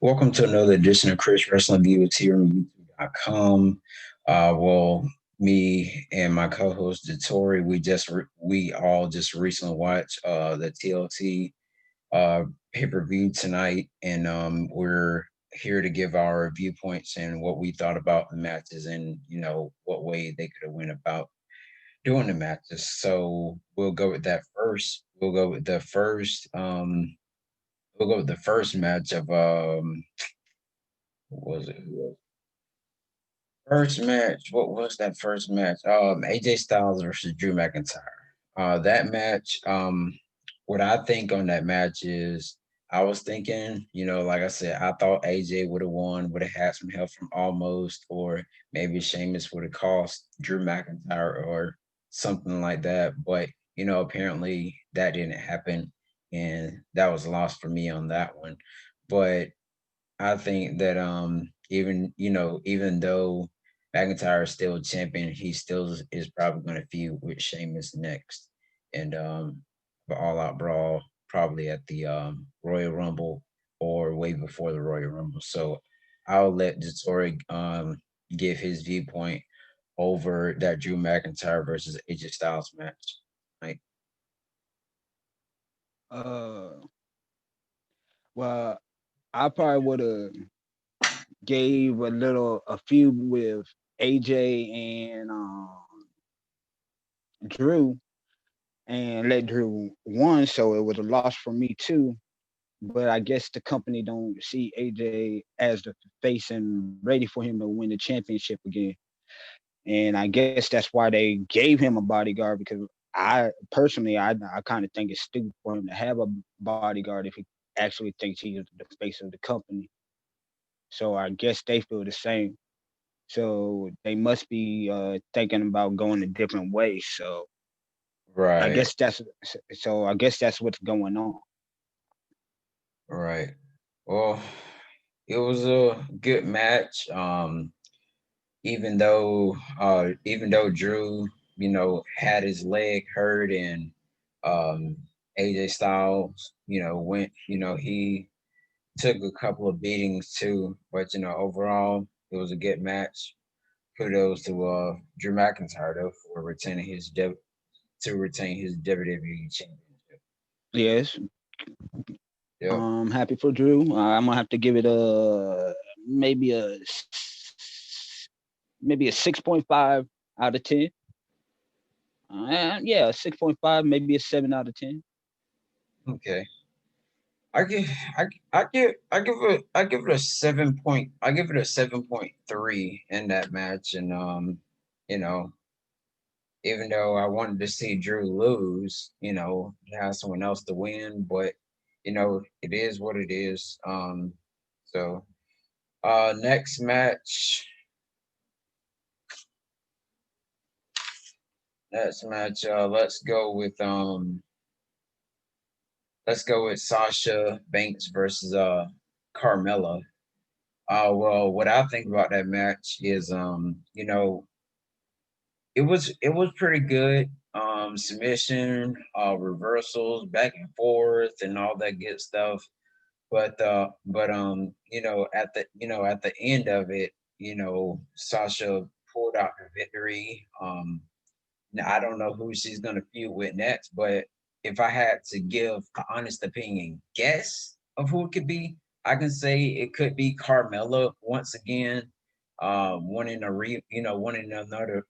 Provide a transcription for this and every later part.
Welcome to another edition of Chris Wrestling Views here on YouTube.com. Me and my co-host Datori, we all just recently watched the TLC uh pay-per-view tonight, and we're here to give our viewpoints and what we thought about the matches, and what way they could have went about doing the matches. So we'll go with that first. We'll go with the first match of what was it? First match. What was that first match? AJ Styles versus Drew McIntyre. That match. What I think on that match is, I was thinking, like I said, I thought AJ would have won, would have had some help from Almost, or maybe Sheamus would have cost Drew McIntyre or something like that. But apparently that didn't happen, and that was lost for me on that one. But I think that even though McIntyre is still a champion, he still is probably going to feud with Sheamus next, and the All Out Brawl probably at the Royal Rumble or way before the Royal Rumble. So I'll let Dottori give his viewpoint over that Drew McIntyre versus AJ Styles match. Right? Uh, well, I probably would have gave a few with AJ and Drew and let Drew won, so it was a loss for me too. But I guess the company don't see AJ as the face and ready for him to win the championship again. And I guess that's why they gave him a bodyguard because I kind of think it's stupid for him to have a bodyguard if he actually thinks he's the face of the company. So I guess they feel the same. So they must be thinking about going a different way. So I Right, guess that's I guess that's what's going on. right. Well, it was a good match. Even though Drew, had his leg hurt, and AJ Styles, he took a couple of beatings too. But overall it was a good match. Kudos to Drew McIntyre though for retain his WWE championship. Yes, Yep. happy for Drew. I'm gonna have to give it a maybe a maybe a 6.5 out of 10. Yeah, 6.5, maybe a 7 out of 10. Okay. I give I give it a 7 point. I give it a 7.3 in that match, and you know even though I wanted to see Drew lose, have someone else to win, but it is what it is. So next match, let's go with Sasha Banks versus Carmella. Well, what I think about that match is, it was pretty good. Submission, reversals, back and forth, and all that good stuff. But at the end of it, Sasha pulled out the victory. Now I don't know who she's gonna feud with next, but if I had to give an honest opinion, guess of who it could be, I can say it could be Carmella once again, wanting another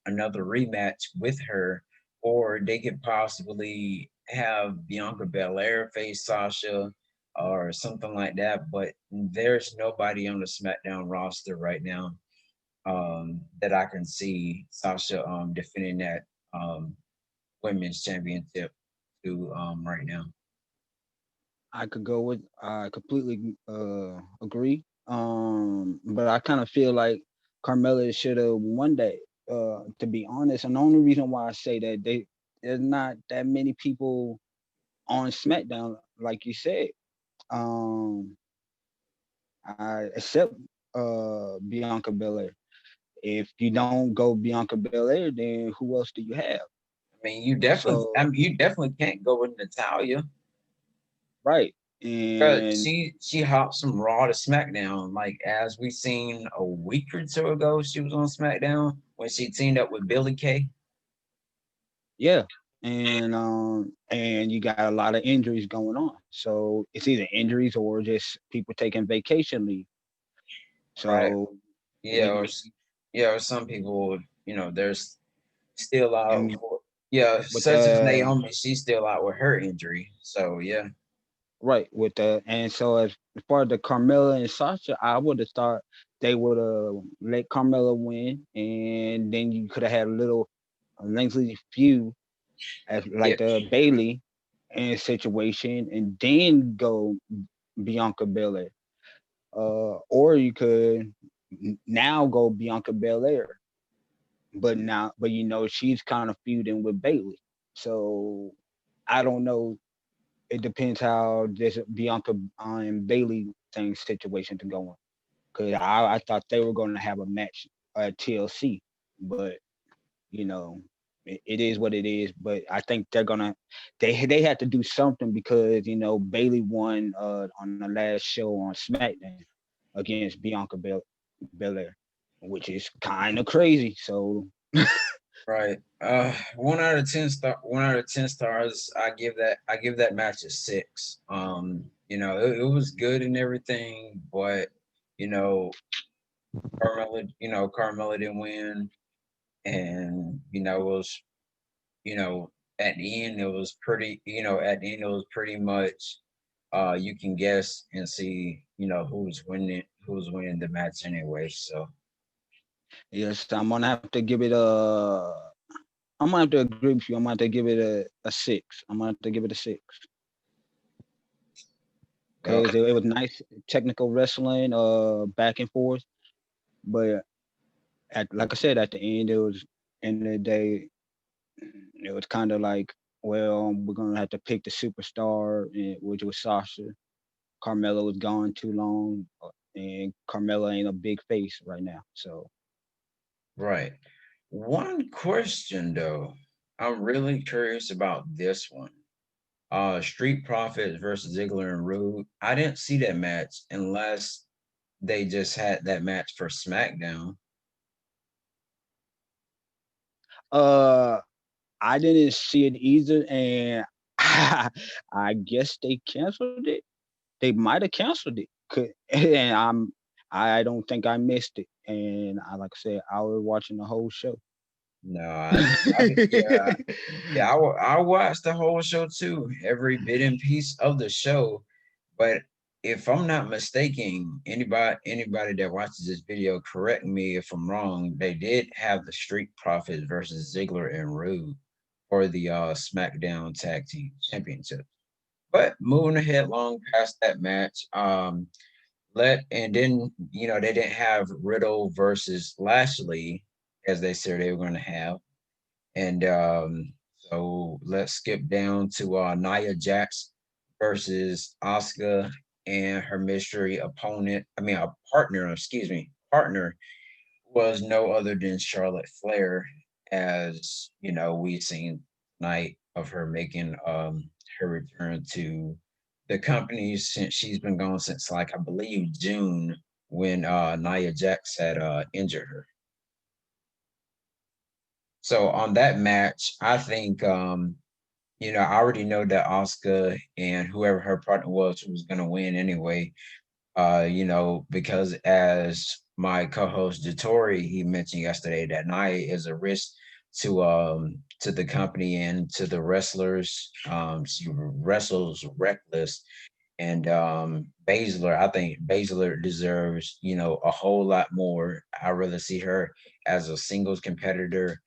rematch with her, or they could possibly have Bianca Belair face Sasha or something like that. But there's nobody on the SmackDown roster right now that I can see Sasha defending that um, women's championship to right now. I completely agree. But I kind of feel like Carmella should have won that. To be honest, and the only reason why I say that there's not that many people on SmackDown, like you said. Um, except Bianca Belair. If you don't go Bianca Belair, then who else do you have? I mean, you definitely, So you definitely can't go with Natalia. right. But And she hopped from Raw to SmackDown. Like as we seen a week or two ago, she was on SmackDown when she teamed up with Billy Kay. yeah, and you got a lot of injuries going on. So it's either injuries or just people taking vacation leave. Right. So Yeah, we yeah, or some people, there's still out and for yeah, with such as Naomi, she's still out with her injury. So yeah. right with the and so as far as the Carmella and Sasha, I would have thought they would have let Carmella win, and then you could have had a little lengthy feud as Yeah. like the Bailey and situation, and then go Bianca Belair. Or you could now go Bianca Belair, but she's kind of feuding with Bailey. So I don't know. It depends how this Bianca and Bailey thing situation to go on. Because I thought they were going to have a match at TLC, but you know, it is what it is. But I think they had to do something because Bailey won on the last show on SmackDown against Belair, which is kind of crazy. So Right. 1 out of 10 stars. I give that match a 6. It was good and everything, but you know, Carmella didn't win, and it was you know at the end it was pretty. At the end it was pretty much you can guess and see who's winning the match anyway. So yes, I'm gonna have to agree with you. I'm gonna have to give it a 6. I'm gonna have to give it a 6 well, because it was nice technical wrestling, back and forth. But like I said, at the end, it was end of the day, it was kind of like, well, we're gonna have to pick the superstar, which was Sasha. Carmella was gone too long, and Carmella ain't a big face right now. So right. One question though, I'm really curious about this one. Street Profits versus Ziggler and Rude. I didn't see that match unless they just had that match for SmackDown. uh I didn't see it either, and I guess they canceled it. They might have canceled it, and I don't think I missed it. And like I said, I was watching the whole show. No, I watched the whole show too, every bit and piece of the show. But if I'm not mistaken, anybody that watches this video, correct me if I'm wrong. They did have the Street Profits versus Ziggler and Rude for the SmackDown Tag Team Championship. But moving ahead long past that match, and then they didn't have Riddle versus Lashley as they said they were going to have, and so let's skip down to Nia Jax versus Asuka and her mystery opponent. I mean, a partner. Excuse me, partner was no other than Charlotte Flair, as we've seen tonight of her making her return to the company since she's been gone since like I believe June when Nia Jax had injured her. So on that match, I think I already know that Oscar and whoever her partner was gonna win anyway. Because as my co-host Jatori, he mentioned yesterday that Nia is a risk to the company and to the wrestlers. She wrestles reckless, and Baszler, I think Baszler deserves a whole lot more. I rather see her as a singles competitor,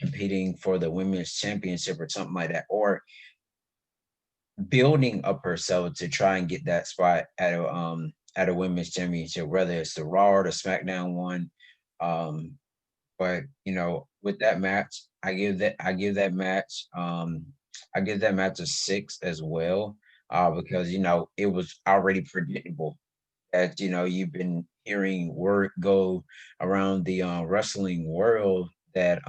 competing for the women's championship or something like that, or building up herself to try and get that spot at a women's championship, whether it's the Raw or the SmackDown one. Um, but with that match, I give that match a 6 as well, because it was already predictable that you've been hearing word go around the wrestling world that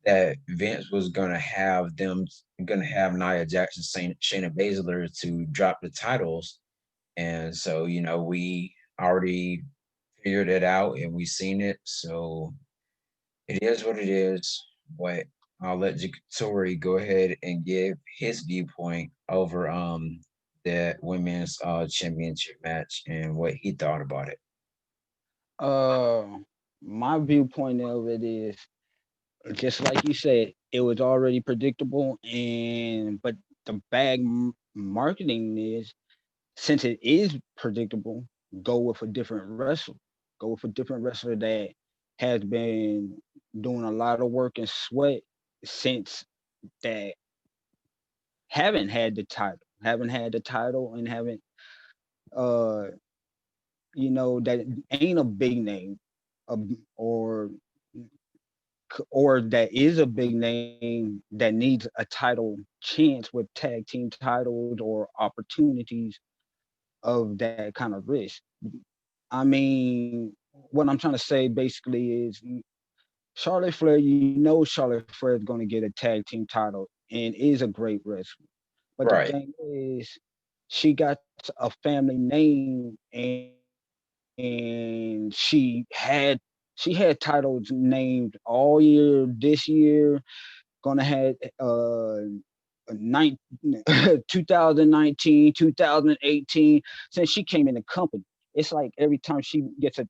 that Vince was gonna have Nia Jackson, Shayna Baszler to drop the titles, and so we already figured it out and we seen it. So it is what it is. But I'll let Tori go ahead and give his viewpoint over the women's championship match and what he thought about it. Uh, my viewpoint of it is just like you said, it was already predictable, and but the bad marketing is, since it is predictable, go with a different wrestler. Go with a different wrestler that has been doing a lot of work and sweat since that haven't had the title, and haven't uh that ain't a big name, uh, or that is a big name that needs a title chance with tag team titles or opportunities of that kind of risk. I mean, what I'm trying to say basically is, Charlotte Flair, Charlotte Flair is going to get a tag team title and is a great wrestler. But the Right, thing is, she got a family name, and she had titles named all year this year. Gonna have nine, 2019, 2018, since she came in the company. It's like every time she gets a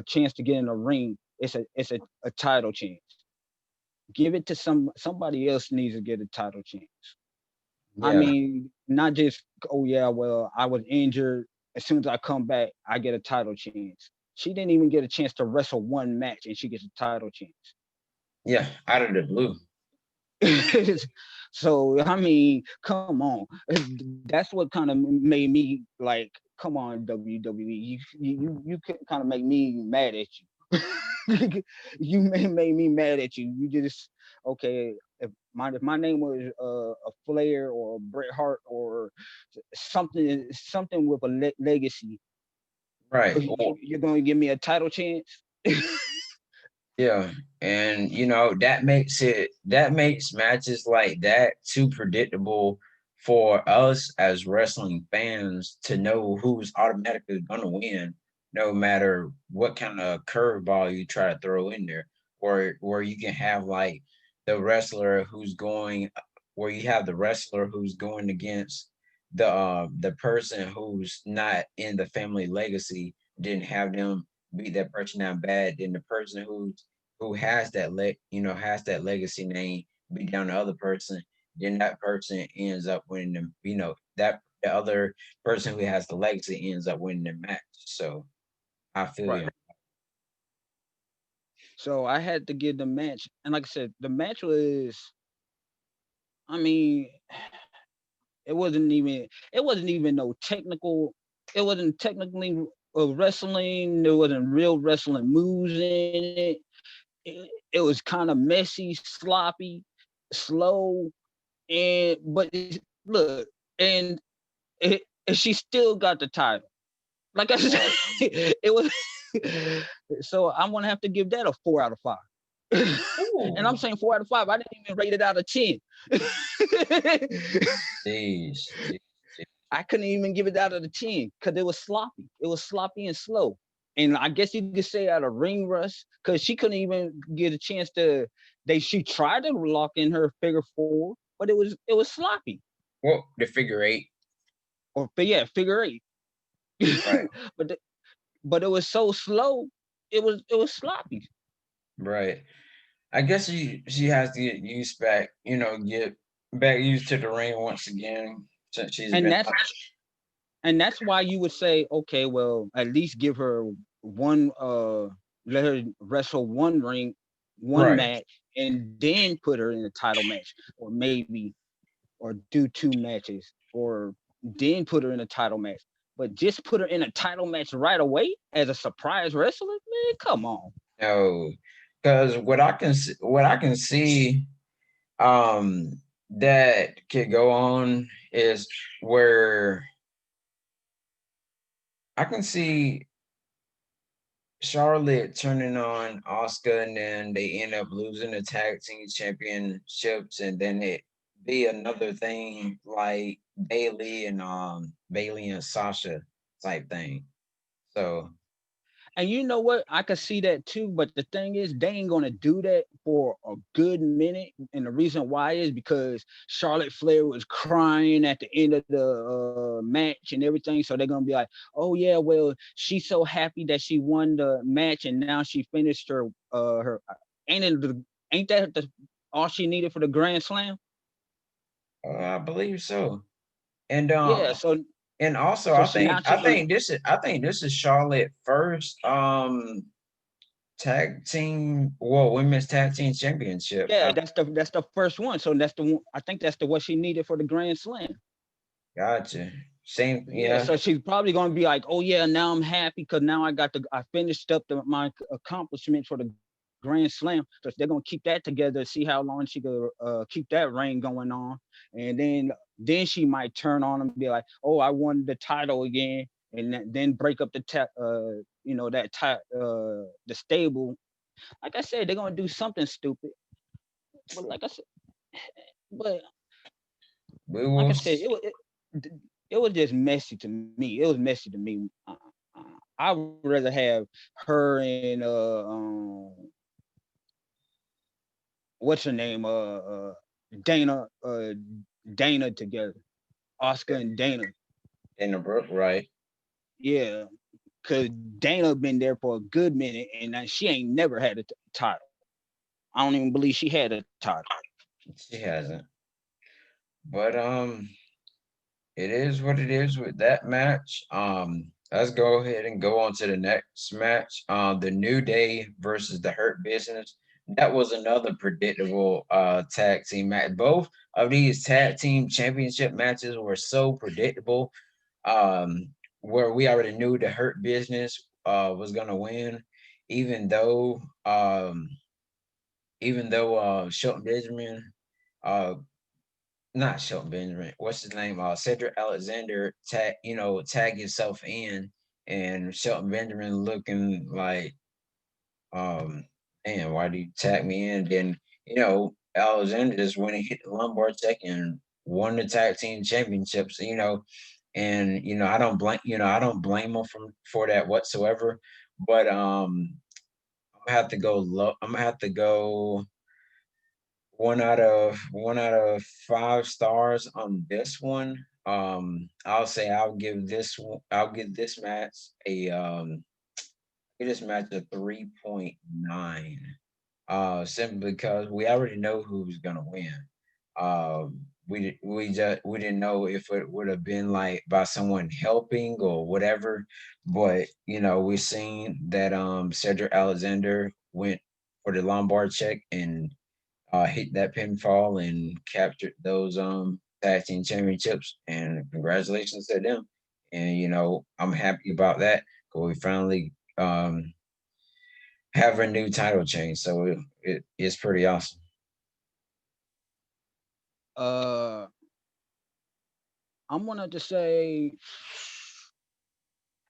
chance to get in a ring, it's a title chance. Give it to somebody else needs to get a title chance. I yeah, mean, not just, oh yeah, well, I was injured. As soon as I come back, I get a title chance. She didn't even get a chance to wrestle one match, and she gets a title chance. yeah, out of the blue. So I mean, come on, that's what kind of made me like, come on, WWE, you kind of make me mad at you. You made me mad at you. You just, okay. If my name was a Flair or a Bret Hart or something with a legacy, Right. you're going to give me a title chance? Yeah, and that makes matches like that too predictable for us as wrestling fans to know who's automatically gonna win, no matter what kind of curveball you try to throw in there. Or where you can have like the wrestler who's going, where you have the wrestler who's going against the person who's not in the family legacy, didn't have them beat that person down bad, then the person who has has that legacy name beat down the other person, then that person ends up winning them. That the other person who has the legacy ends up winning the match. So I feel Right. you. So I had to give the match, and like I said, the match was, I mean, it wasn't even no technical. It wasn't technically wrestling. There wasn't real wrestling moves in it. It was kind of messy, sloppy, slow, look, and and she still got the title. Like I said, Right. it was. So I'm gonna have to give that a 4 out of 5. And I'm Ooh. saying 4 out of 5. I didn't even rate it out of 10. Jeez, jeez, jeez. I couldn't even give it out of the 10 because it was sloppy. It was sloppy and slow. And I guess you could say out of ring rust, because she couldn't even get a chance to. She tried to lock in her figure four, but it was sloppy. Well, the figure eight. But yeah, figure eight. Right. but but it was so slow. It was sloppy. Right. I guess she has to get used back, get back used to the ring once again since she's And been that's and that's why you would say, okay, well, at least give her one, let her wrestle one right. match, and then put her in a title match, or maybe, or do 2 matches, or then put her in a title match. But just put her in a title match right away as a surprise wrestler, man, come on. No, because what I can see that could go on is where I can see Charlotte turning on Oscar, and then they end up losing the tag team championships, and then it be another thing like Bailey and Sasha type thing. So And you know what? I could see that too. But the thing is, they ain't gonna do that for a good minute. And the reason why is because Charlotte Flair was crying at the end of the match and everything. So they're gonna be like, "Oh yeah, well, she's so happy that she won the match and now she finished her ain't it the, ain't that all she needed for the Grand Slam?" I believe so. And Yeah. So and also so she now I she's gonna think this is Charlotte first tag team, well, women's tag team championship. yeah, that's the first one. So that's the one. I think that's the what she needed for the Grand Slam. Gotcha. Same, Yeah, yeah. so she's probably gonna be like, "Oh yeah, now I'm happy because now I finished up my accomplishment for the Grand Slam." So they're gonna keep that together, see how long she could keep that reign going on, and then she might turn on and be like, "Oh, I won the title again," and then break up the stable. Like I said, they're gonna do something stupid, but but We like will I said, it was just messy to me. It was messy to me. I would rather have her and what's her name Dana Dana together, Oscar and Dana. in the brook, right? Yeah, because Dana been there for a good minute and she ain't never had a title. I don't even believe she had a title. She hasn't. But it is what it is with that match. Let's go ahead and go on to the next match. The New Day versus the Hurt Business. That was another predictable tag team match. Both of these tag team championship matches were so predictable. Where we already knew the Hurt Business was gonna win, even though um Shelton Benjamin, uh not Shelton Benjamin. What's his name? Cedric Alexander tag himself in, and Shelton Benjamin looking like, um, man, why do you tag me in? Then Alexander just went and hit the lumbar check and won the tag team championships. And I don't blame him for that whatsoever. But I'm gonna have to go low. I'm gonna have to go 1 out of 5 stars on this one. I'll say I'll give this match a 3.9. Simply because we already know who's gonna win. We didn't know if it would have been like by someone helping or whatever, but we've seen that Cedric Alexander went for the Lombard check and hit that pinfall and captured those tag team championships. And congratulations to them. And I'm happy about that because we finally have a new title change. So it's pretty awesome. Uh, I'm gonna to say,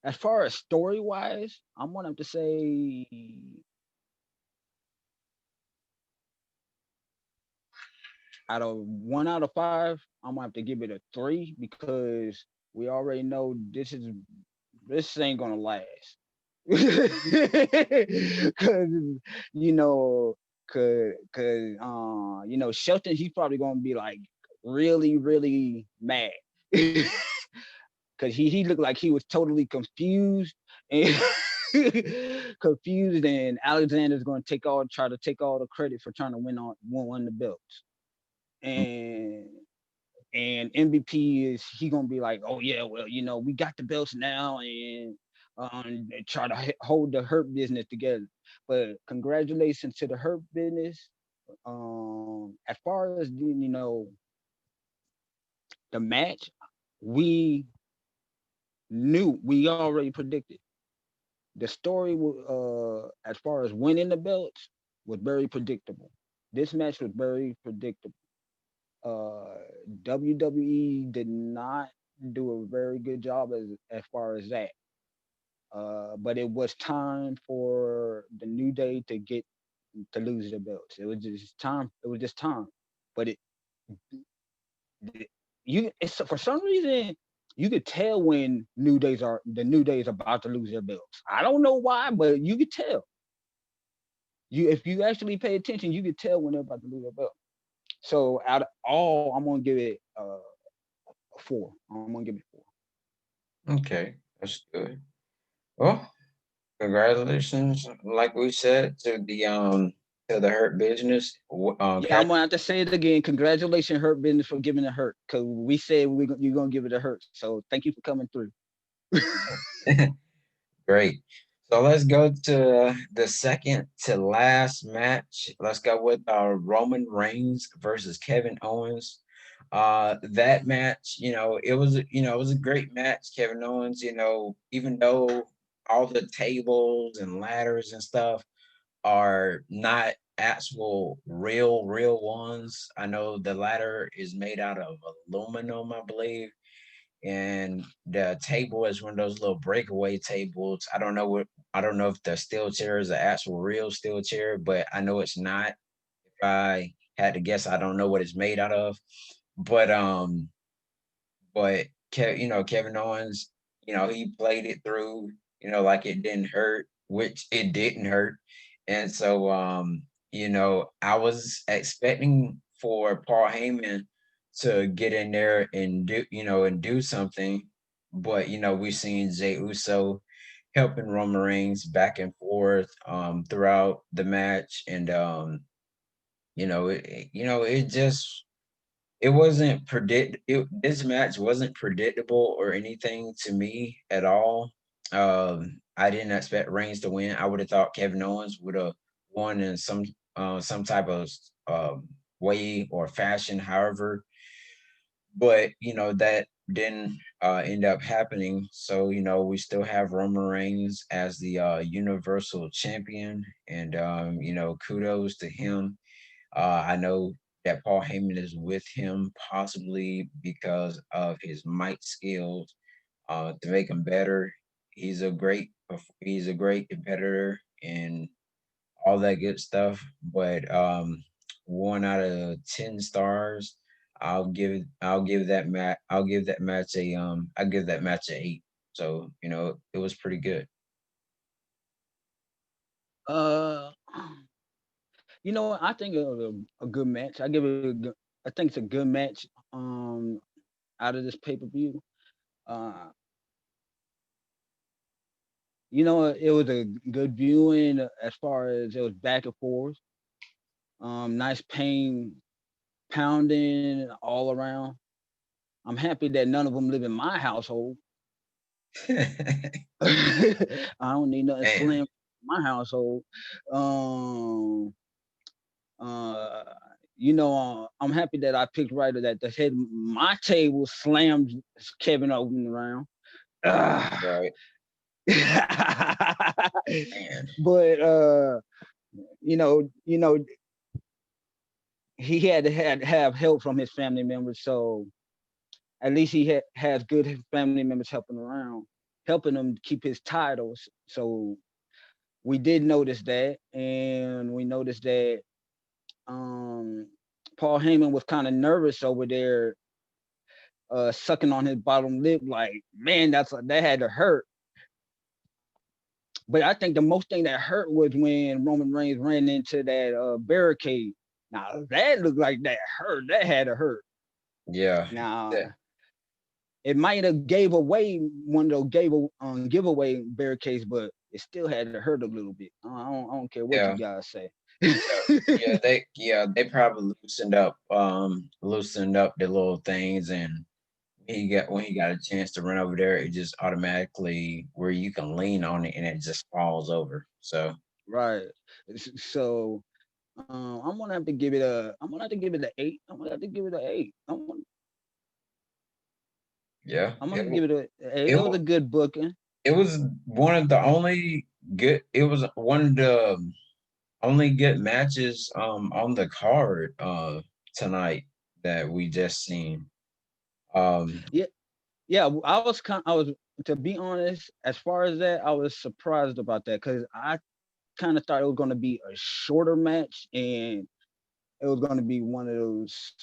as far as story wise, I'm gonna have to say out of 5, I'm gonna have to give it a 3 because we already know this ain't gonna last. Cause you know, Shelton, he's probably gonna be like really, really mad. Cause he looked like he was totally confused and confused, and Alexander's gonna try to take all the credit for trying to win the belts. And MVP is he gonna be like, oh yeah, well, we got the belts now, and try to hold the Hurt Business together. But congratulations to the Hurt Business. As far as the match, we we already predicted the story. As far as winning the belts, was very predictable. This match was very predictable. uh WWE did not do a very good job as far as that. But it was time for the New Day to lose their belts. It was just time. It was just time. But it's for some reason you could tell when the New Day's about to lose their belts. I don't know why, but you could tell. If you actually pay attention, you could tell when they're about to lose their belt. So out of all, I'm gonna give it a 4. I'm gonna give it 4. Okay, that's good. Well, congratulations, like we said, to the Hurt Business. Yeah, I'm gonna have to say it again. Congratulations, Hurt Business, for giving it Hurt, because we said you're gonna give it a Hurt. So thank you for coming through. Great. So let's go to the second to last match. Let's go with Roman Reigns versus Kevin Owens. That match, it was a great match. Kevin Owens, even though all the tables and ladders and stuff are not actual real ones. I know the ladder is made out of aluminum, I believe, and the table is one of those little breakaway tables. I don't know if the steel chair is an actual real steel chair, but I know it's not. If I had to guess, I don't know what it's made out of. But Kevin Owens, he played it through, like it didn't hurt, which it didn't hurt. And so I was expecting for Paul Heyman to get in there and do something. But we've seen Jey Uso helping Roman Reigns back and forth throughout the match. And it just it wasn't this match wasn't predictable or anything to me at all. I didn't expect Reigns to win. I would have thought Kevin Owens would have won in some type of way or fashion, however. But that didn't end up happening. So we still have Roman Reigns as the Universal Champion, and kudos to him. I know that Paul Heyman is with him possibly because of his mic skills to make him better. He's a great competitor and all that good stuff. But 1 out of 10 stars, I'll give that match a 8. So it was pretty good. Uh, I think it was a good match. I think it's a good match. Out of this pay per view, uh, it was a good viewing as far as it was back and forth. Nice pain pounding all around. I'm happy that none of them live in my household. I don't need nothing Man, slim in my household. Um, uh, I'm happy that I picked right that the head my table slammed Kevin Owens around. right, man, But you know, he had to have help from his family members, so at least he has good family members helping him keep his titles. So we did notice that, and we noticed that um, Paul Heyman was kind of nervous over there, sucking on his bottom lip, like, man, that had to hurt. But I think the most thing that hurt was when Roman Reigns ran into that barricade. Now that looked like that hurt. That had to hurt. yeah, Now that, it might have gave away one of those giveaway barricades, but it still had to hurt a little bit. I don't care what you yeah. guys say. They probably loosened up the little things, and when he got a chance to run over there, it just automatically where you can lean on it and it just falls over. So Right. So I'm gonna have to give it an 8. I'm gonna have to give it an 8. yeah, I'm gonna give it a 8. it It was a good booking. it was one of the only good. It was one of the only good matches on the card tonight that we just seen. Um Yeah, yeah. to be honest, as far as that, I was surprised about that because I kind of thought it was going to be a shorter match and it was going to be one of those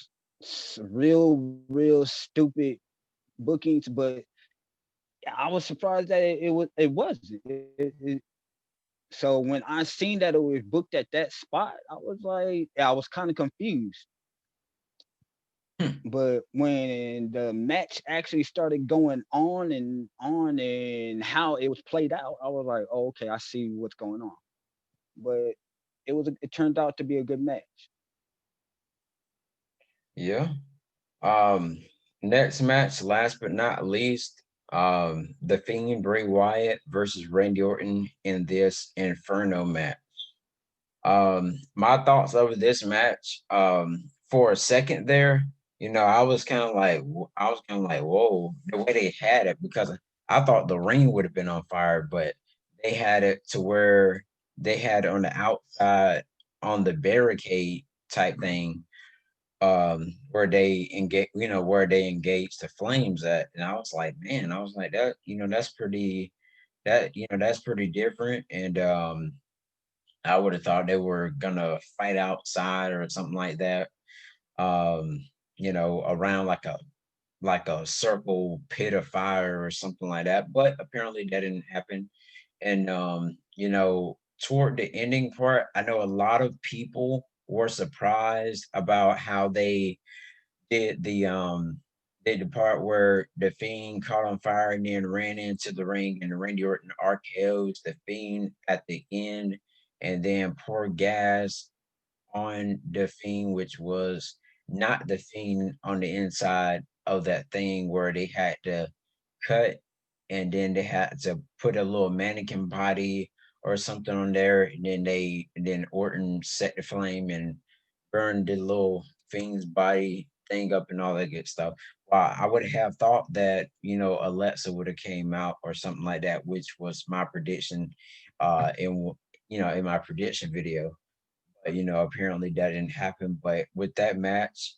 real stupid bookings. But I was surprised that it wasn't. So when I seen that it was booked at that spot, I was like, I was kind of confused. Hmm. But when the match actually started going on and how it was played out, I was like, oh, okay, I see what's going on. But it turned out to be a good match. Yeah. Um, Next match, last but not least, the Fiend Bray Wyatt versus Randy Orton in this Inferno match. My thoughts over this match, for a second there, I was kind of like, whoa, the way they had it, because I thought the ring would have been on fire, but they had it to where they had it on the outside on the barricade type thing, where they engage the flames at. And I was like, man, that, that's pretty different. And I would have thought they were gonna fight outside or something like that. Um, around like a circle pit of fire or something like that. But apparently that didn't happen. And toward the ending part, I know a lot of people were surprised about how they did the part where the Fiend caught on fire and then ran into the ring, and Randy Orton RKO's the Fiend at the end, and then poured gas on the Fiend, which was not the Fiend on the inside of that thing where they had to cut, and then they had to put a little mannequin body or something on there, and then Orton set the flame and burned the little Fiend's body thing up and all that good stuff. Well, I would have thought that Alexa would have came out or something like that, which was my prediction, in my prediction video. But apparently that didn't happen. But with that match,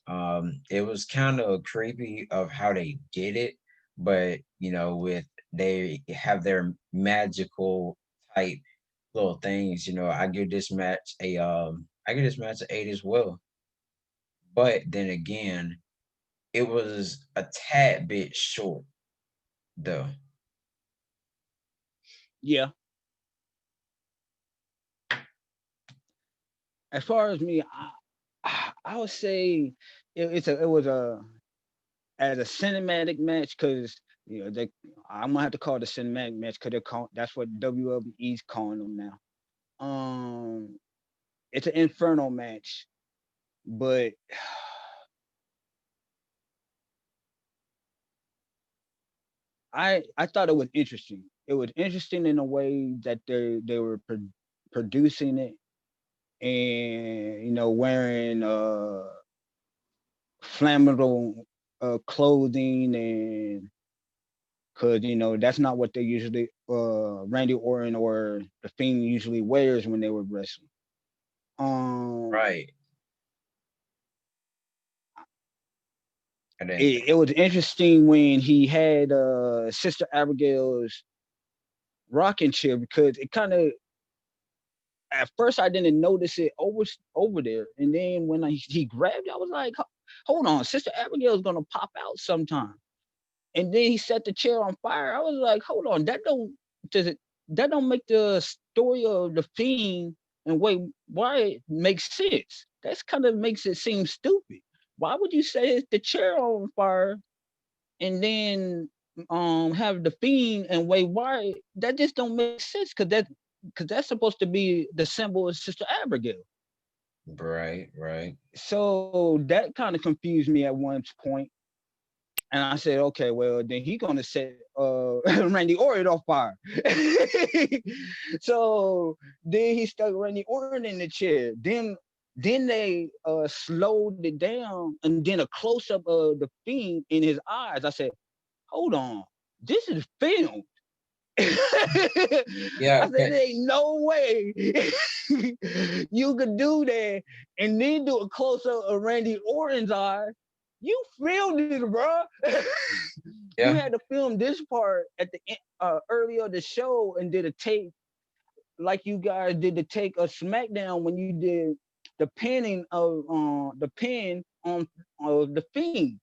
it was kind of creepy of how they did it. But with they have their magical type little things. I give this match an 8 as well. But then again, it was a tad bit short though. Yeah. As far as me, I would say it was a as a cinematic match because I'm gonna have to call it a cinematic match because that's what WWE's calling them now. It's an inferno match, but I thought it was interesting. It was interesting in a way that they were producing it and wearing flammable clothing and because that's not what they usually Randy Orton or the Fiend usually wears when they were wrestling. Um, Right. And then it was interesting when he had Sister Abigail's rocking chair because it kind of at first I didn't notice it over there, and then when he grabbed it, I was like, "Hold on, Sister Abigail's gonna pop out sometime." And then he set the chair on fire. I was like, "Hold on, does it that don't make the story of the Fiend and wait why it makes sense? That's kind of makes it seem stupid. Why would you set the chair on fire and then have the Fiend and wait why that just don't make sense because that's supposed to be the symbol of Sister Abigail. right, right. So that kind of confused me at one point. And I said, okay, well, then he gonna set Randy Orton on fire. So then he stuck Randy Orton in the chair. Then they slowed it down and then a close-up of the Fiend in his eyes. I said, hold on, this is film. I Yeah, said, there ain't no way you could do that and then do a close up of Randy Orton's eye. You filmed it, bro. You Yeah, had to film this part at the earlier the show and did a take like you guys did the take of SmackDown when you did the pinning of the pin on the Fiend,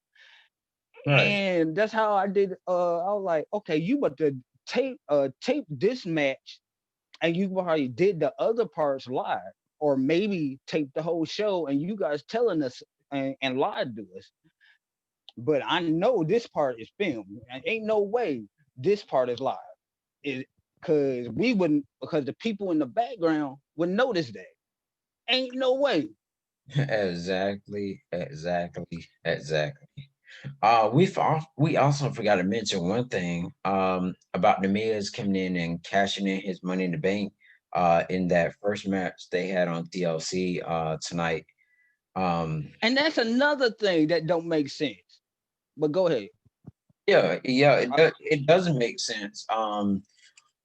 right. and that's how I did. I was like, okay, you but to tape this match, and you probably did the other parts live, or maybe tape the whole show, and you guys telling us and lied to us. But I know this part is filmed. Ain't no way this part is live. It because we wouldn't because the people in the background would notice that. Ain't no way. Exactly, exactly, exactly. We also forgot to mention one thing about the Miz coming in and cashing in his Money in the Bank in that first match they had on TLC tonight. Um, And that's another thing that don't make sense. But go ahead. yeah, I, it doesn't make sense.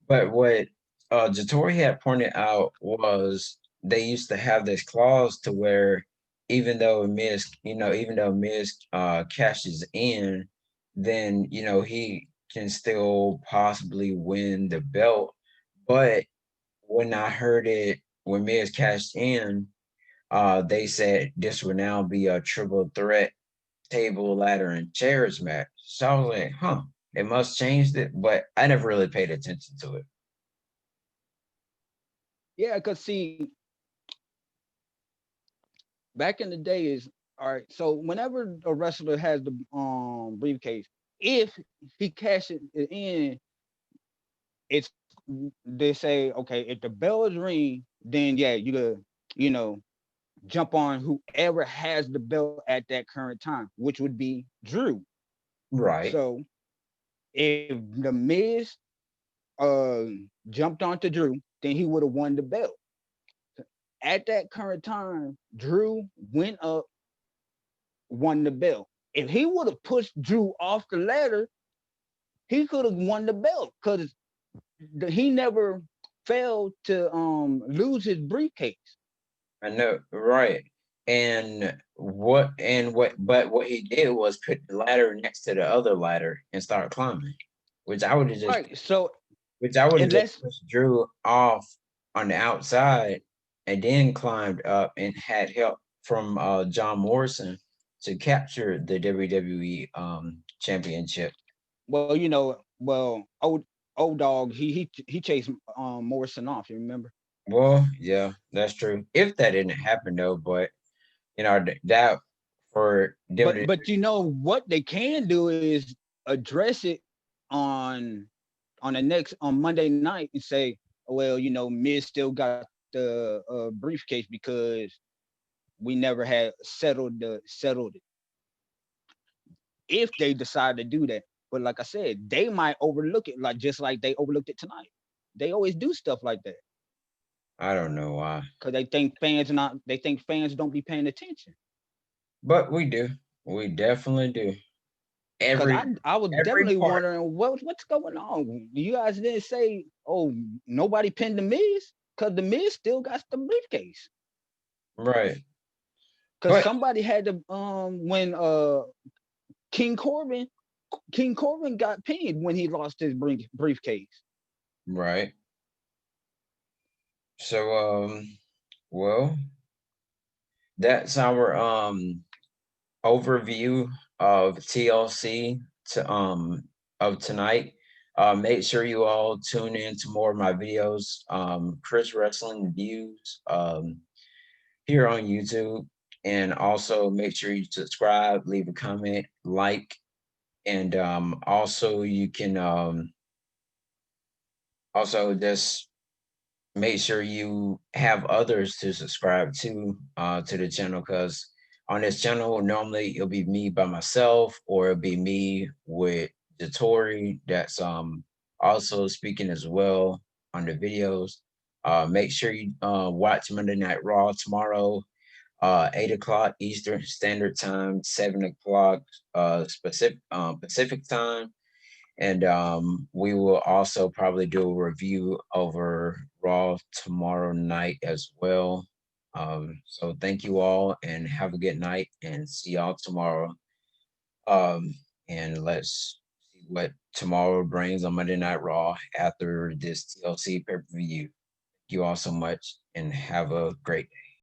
But what Jatori had pointed out was they used to have this clause to where even though Miz cashes in, then he can still possibly win the belt. But when I heard it when Miz cashed in, they said this would now be a triple threat table, ladder, and chairs match. So I was like, huh, it must changed it, but I never really paid attention to it. yeah, cause see, back in the day is all right. So whenever a wrestler has the briefcase, if he cashes it in, it's they say okay. If the bells ring, then yeah, you could you know jump on whoever has the belt at that current time, which would be Drew. Right. So if the Miz uh jumped onto Drew, then he would have won the belt. At that current time, Drew went up, won the belt. If he would have pushed Drew off the ladder, he could have won the belt because he never failed to lose his briefcase. I know, right. But what he did was put the ladder next to the other ladder and start climbing, which I would have just Right. So which I would have just unless pushed Drew off on the outside and then climbed up and had help from John Morrison to capture the WWE championship. well, old dog, he chased Morrison off. You remember? Well, yeah, that's true. If that didn't happen though, but that for But WWE. but you know what they can do is address it on the next on Monday night and say, well, Miz still got the briefcase because we never had settled it. If they decide to do that, but like I said, they might overlook it, like just like they overlooked it tonight. They always do stuff like that I don't know why, because they think fans don't be paying attention. but we do. We definitely do. Because Every I was every definitely part. wondering what's going on. You guys didn't say, oh, nobody pinned the Miz because the Miz still got the briefcase. Right. Because But somebody had to when King Corbin King Corbin got pinned when he lost his briefcase. right. So well, that's our overview of TLC of tonight. Make sure you all tune in to more of my videos, Chris Wrestling Views, here on YouTube. And also make sure you subscribe, leave a comment, like, and also you can also just make sure you have others to subscribe to the channel, because on this channel normally it'll be me by myself or it'll be me with Jatori that's also speaking as well on the videos. Make sure you watch Monday Night Raw tomorrow, 8 o'clock Eastern Standard Time, 7 o'clock Pacific time. And we will also probably do a review over Raw tomorrow night as well. So thank you all and have a good night and see y'all tomorrow. And let's see what tomorrow brings on Monday Night Raw after this TLC pay-per-view. Thank you all so much and have a great day.